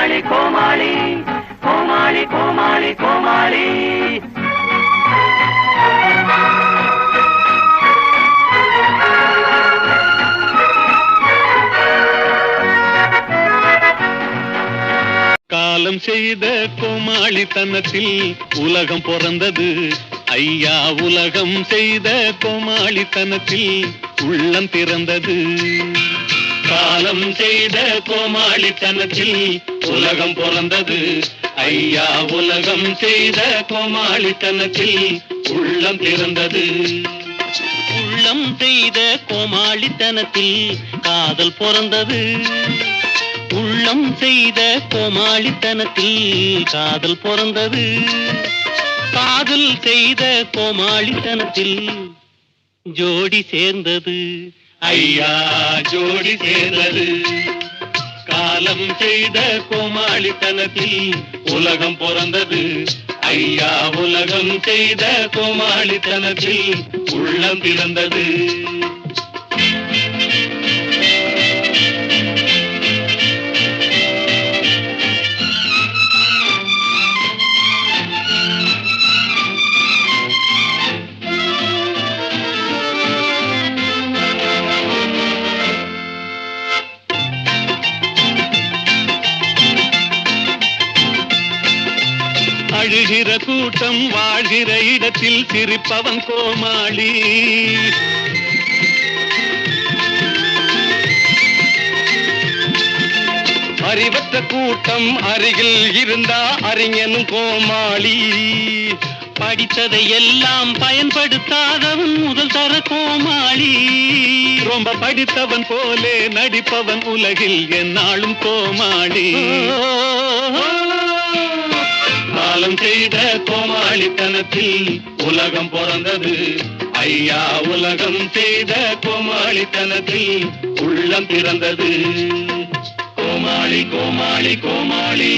கோமாளி கோமாளி கோமாளி கோமாளி கோமாளி காலம் செய்த கோமாளித்தனத்தில் உலகம் பிறந்தது ஐயா. உலகம் செய்த கோமாளித்தனத்தில் உள்ளம் திறந்தது. காலம் செய்த கோமாளித்தனத்தில் உலகம் பிறந்தது ஐயா. உலகம் செய்த கோமாளித்தனத்தில் உள்ளம் திறந்தது. உள்ளம் செய்த கோமாளித்தனத்தில் காதல் பிறந்தது. உள்ளம் செய்த கோமாளித்தனத்தில் காதல் பிறந்தது. காதல் செய்த கோமாளித்தனத்தில் ஜோடி சேர்ந்தது ஐயா. ஜோடி சேர்ந்தது. காலம் செய்த கோமாளித்தனத்தில் உலகம் பிறந்தது ஐயா. உலகம் செய்த கோமாளித்தனத்தில் உள்ளம் பிறந்தது. அழுகிற கூட்டம் வாழ்கிற இடத்தில் சிரிப்பவன் கோமாளி. அறிவற்ற கூட்டம் அருகில் இருந்தா அறிஞனும் கோமாளி. படித்ததை எல்லாம் பயன்படுத்தாதவன் முதல் தர கோமாளி. ரொம்ப படித்தவன் போலே நடிப்பவன் உலகில் எந்நாளும் கோமாளி. காலம் செய்த கோமாளித்தனத்தில் உலகம் பிறந்தது ஐயா. உலகம் செய்த கோமாளித்தனத்தில் உள்ளம் பிறந்தது. கோமாளி கோமாளி கோமாளி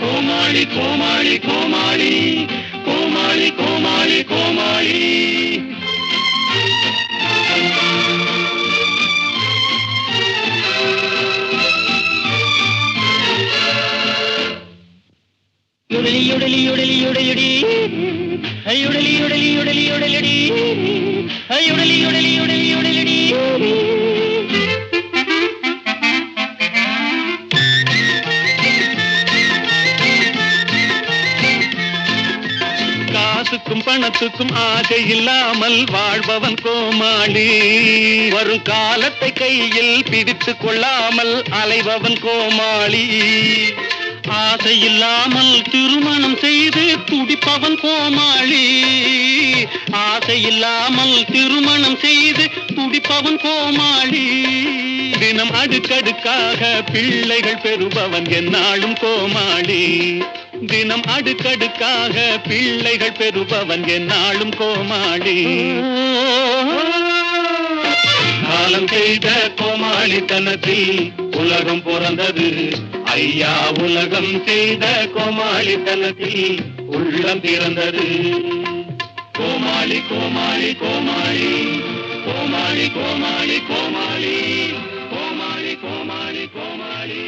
கோமாளி கோமாளி கோமாளி கோமாளி கோமாளி கோமாளி. யுடலி யுடலி யுடலி யுடலி யுடலி யுடலி யுடலி யுடலி யுடலி யுடலி யுடலி யுடலி. காசுக்கும் பணத்துக்கும் ஆசை இல்லாமல் வாழ்பவன் கோமாளி. வரும் காலத்தை கையில் பிடித்துக் கொள்ளாமல் அலைபவன் கோமாளி. ஆசை இல்லாமல் திருமணம் செய்து துடிப்பவன் கோமாளி. ஆசை இல்லாமல் திருமணம் செய்து துடிப்பவன் கோமாளி. தினம் அடுக்கடுக்காக பிள்ளைகள் பெறுபவன் எந்நாளும் கோமாளி. தினம் அடுக்கடுக்காக பிள்ளைகள் பெறுபவன் எந்நாளும் கோமாளி. காலம் செய்த கோமாளித்தனத்தில் உலகம் பிறந்தது ஐயா. உலகம் செய்த கோமாளித்தனத்தில் உள்ளம் திறந்தது. கோமாளி கோமாளி கோமாளி கோமாளி கோமாளி கோமாளி கோமாளி கோமாளி கோமாளி.